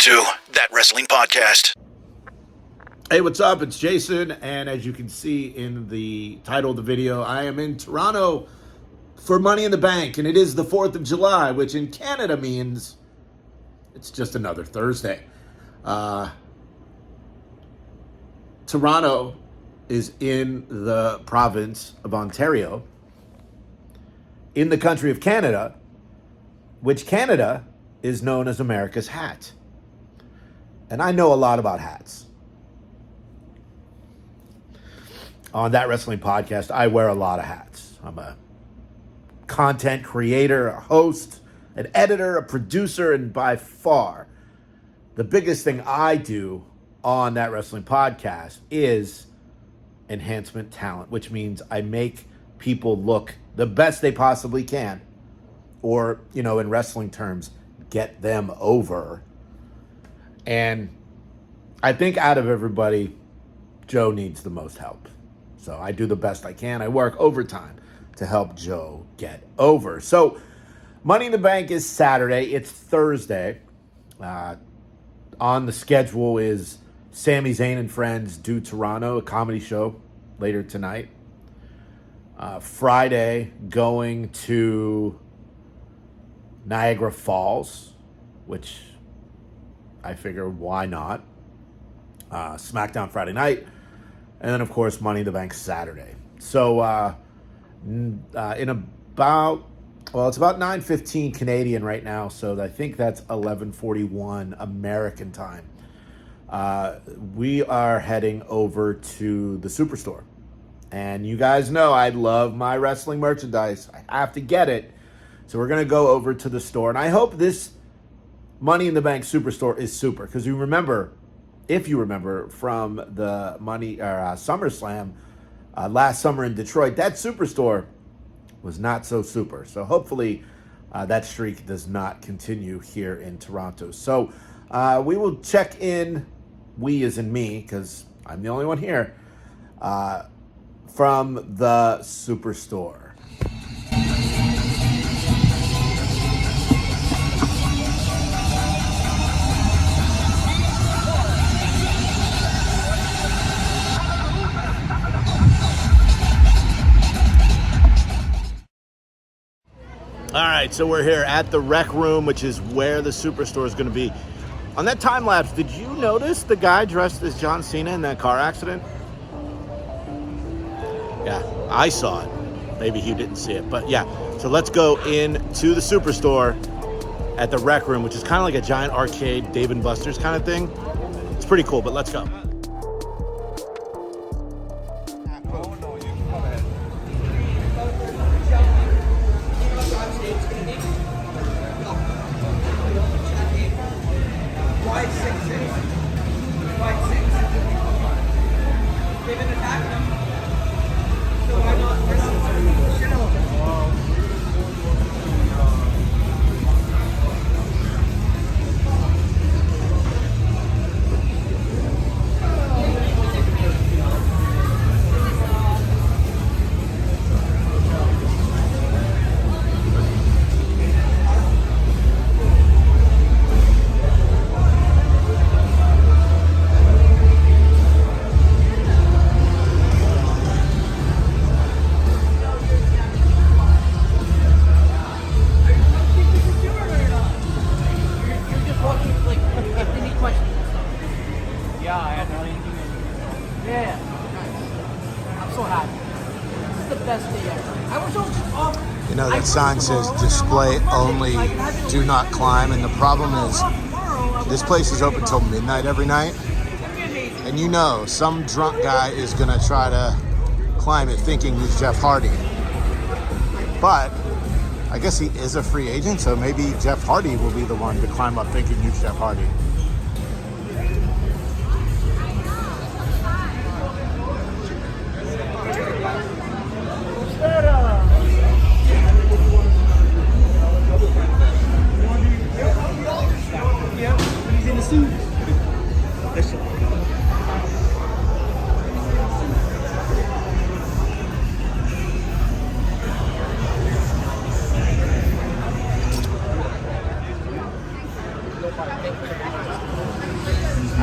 to That Wrestling Podcast. Hey, what's up? It's Jason, and as you can see in the title of the video, I am in Toronto for Money in the Bank, and it is the 4th of July, which in Canada means it's just another Thursday. Toronto is in the province of Ontario, in the country of Canada, which Canada is known as America's hat. And I know a lot about hats. On That Wrestling Podcast, I wear a lot of hats. I'm a content creator, a host, an editor, a producer, and by far, the biggest thing I do on That Wrestling Podcast is enhancement talent, which means I make people look the best they possibly can. Or, you know, in wrestling terms, get them over. And I think out of everybody, Joe needs the most help. So I do the best I can. I work overtime to help Joe get over. So Money in the Bank is Saturday. It's Thursday. On the schedule is Sami Zayn and Friends Do Toronto, a comedy show later tonight. Friday, going to Niagra Falls, which I figure why not. SmackDown Friday night. And then, of course, Money in the Bank Saturday. So in about, well, it's about 9:15 Canadian right now. So I think that's 11:41 American time. We are heading over to the Super Store. And you guys know I love my wrestling merchandise. I have to get it. So we're going to go over to the store. And I hope this Money in the Bank Superstore is super. Because you remember, if you remember from the SummerSlam last summer in Detroit, that Superstore was not so super. So hopefully that streak does not continue here in Toronto. So we will check in, we as in me, because I'm the only one here, from the Superstore. All right, so we're here at the Rec Room, which is where the Superstore is going to be. On that time lapse, did you notice the guy dressed as John Cena in that car accident? Yeah, I saw it. Maybe you didn't see it, but yeah. So let's go into the Superstore at the Rec Room, which is kind of like a giant arcade Dave & Buster's kind of thing. It's pretty cool, but let's go. You know, that sign says display only, do not climb. And the problem is this place is open till midnight every night. And you know, some drunk guy is going to try to climb it thinking he's Jeff Hardy. But I guess he is a free agent, so maybe Jeff Hardy will be the one to climb up thinking he's Jeff Hardy.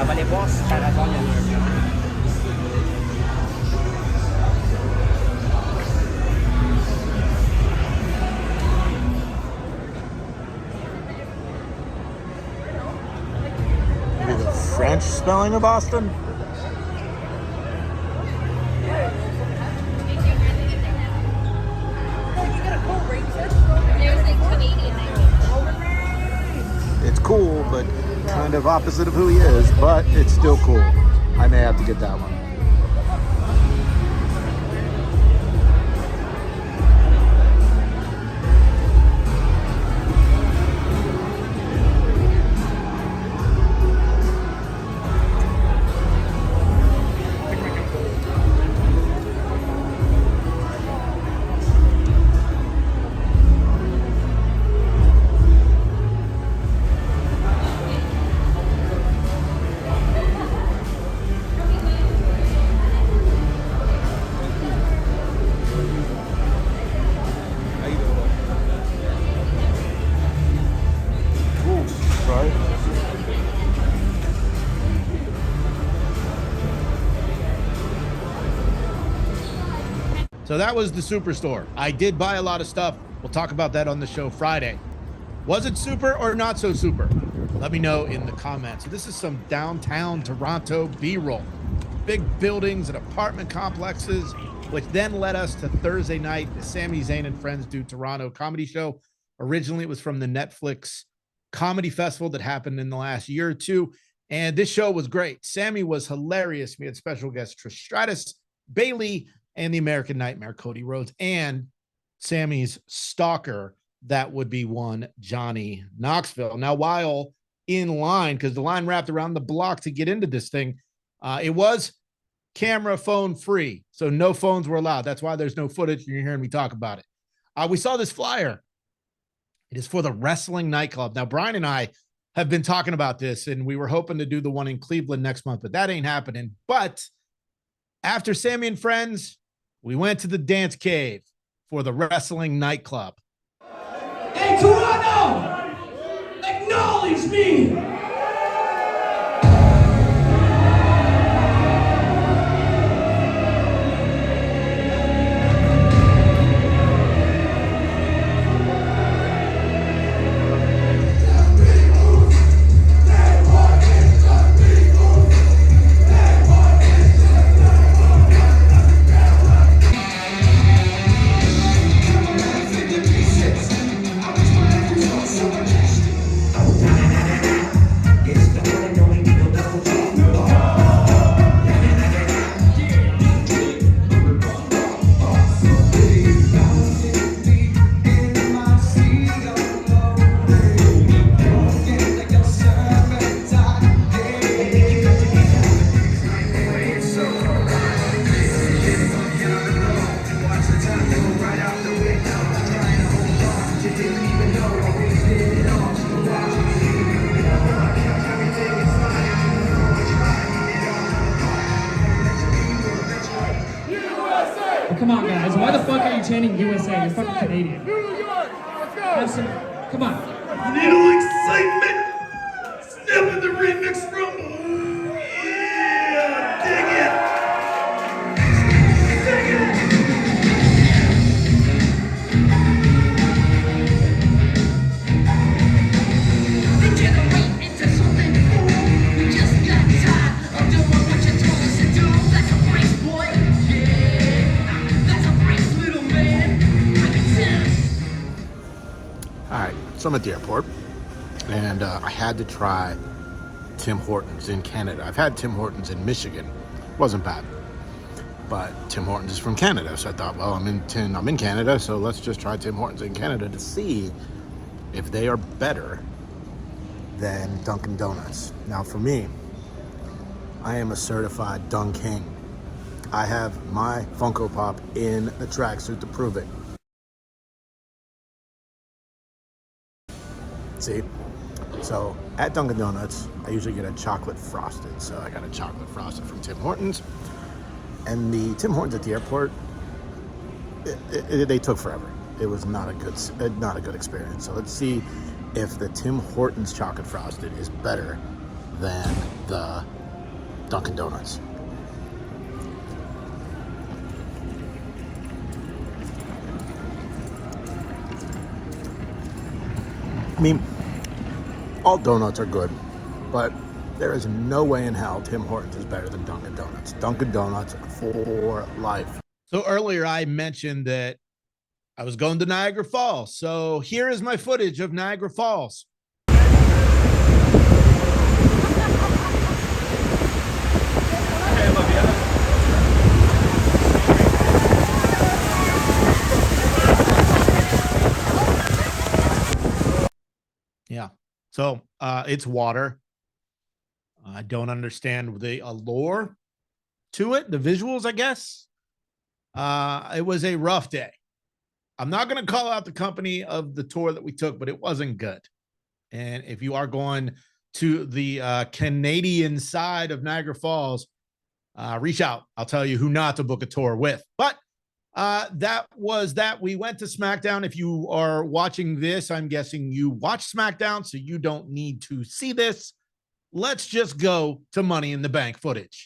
Vale, boss, para Tonya. Maybe the French spelling of Austin? It's cool, but kind of opposite of who he is, but it's still cool. I may have to get that one. So that was the Superstore. I did buy a lot of stuff. We'll talk about that on the show Friday. Was it super or not so super? Let me know in the comments. So this is some downtown Toronto B-roll. Big buildings and apartment complexes, which then led us to Thursday night, the Sami Zayn and Friends Do Toronto comedy show. Originally, it was from the Netflix comedy festival that happened in the last year or two. And this show was great. Sami was hilarious. We had special guests Trish Stratus, Bailey, and the American Nightmare, Cody Rhodes, and Sami's stalker, that would be one Johnny Knoxville. Now, while in line, because the line wrapped around the block to get into this thing, it was camera phone free, so no phones were allowed. That's why there's no footage, and you're hearing me talk about it. We saw this flyer. It is for the Wrestling Nightclub. Now, Brian and I have been talking about this, and we were hoping to do the one in Cleveland next month, but that ain't happening. But after Sami and Friends, we went to the dance cave for the Wrestling Nightclub. Hey, Toronto! Acknowledge me! Come on, guys. Why the fuck are you chanting USA? You're fucking Canadian. New York! Let's go! Have some... Come on. A little excitement! Step in the remix room! Yeah! Dig it! Dig it! Degenerate into something cool. We just got tired of doing what you told us to do. That's a price, boy. All right, so I'm at the airport, and I had to try Tim Hortons in Canada. I've had Tim Hortons in Michigan. Wasn't bad. But Tim Hortons is from Canada, so I thought, well, I'm in Canada, so let's just try Tim Hortons in Canada to see if they are better than Dunkin' Donuts. Now, for me, I am a certified Dunk King. I have my Funko Pop in the tracksuit to prove it. See? So at Dunkin' Donuts, I usually get a chocolate frosted. So I got a chocolate frosted from Tim Hortons. And the Tim Hortons at the airport, they took forever. It was not a good experience. So let's see if the Tim Hortons chocolate frosted is better than the Dunkin' Donuts. I mean, all donuts are good, but there is no way in hell Tim Hortons is better than Dunkin' Donuts. Dunkin' Donuts for life. So earlier I mentioned that I was going to Niagara Falls. So here is my footage of Niagara Falls. Yeah. So it's water. I don't understand the allure to it, the visuals, I guess. It was a rough day. I'm not going to call out the company of the tour that we took, but it wasn't good. And if you are going to the Canadian side of Niagara Falls, reach out. I'll tell you who not to book a tour with. But that was that. We went to SmackDown. If you are watching this, I'm guessing you watch SmackDown, so you don't need to see this. Let's just go to Money in the Bank footage.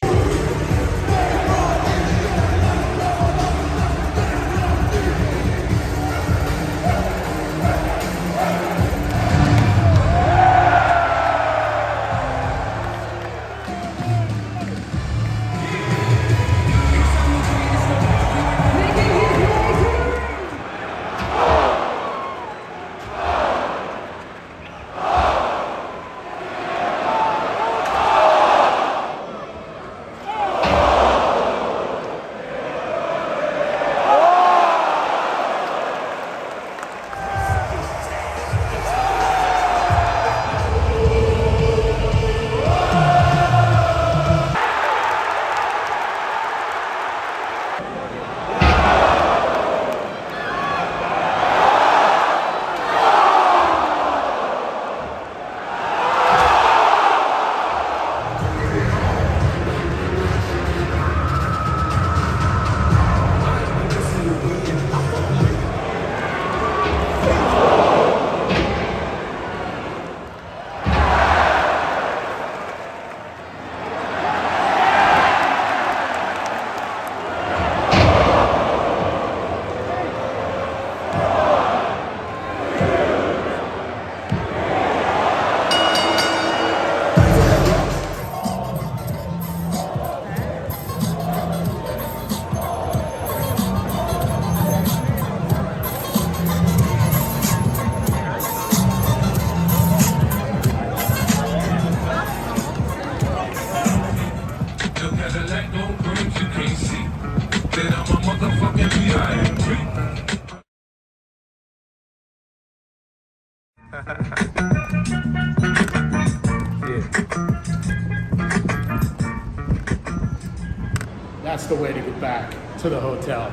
That's the way to get back to the hotel.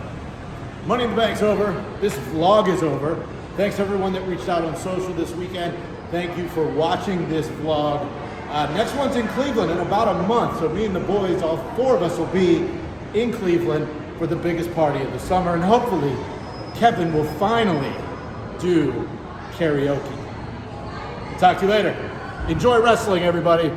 Money in the Bank's over. This vlog is over. Thanks to everyone that reached out on social this weekend. Thank you for watching this vlog. Next one's in Cleveland in about a month. So me and the boys, all four of us, will be in Cleveland for the biggest party of the summer. And hopefully Kevin will finally do karaoke. Talk to you later. Enjoy wrestling, everybody.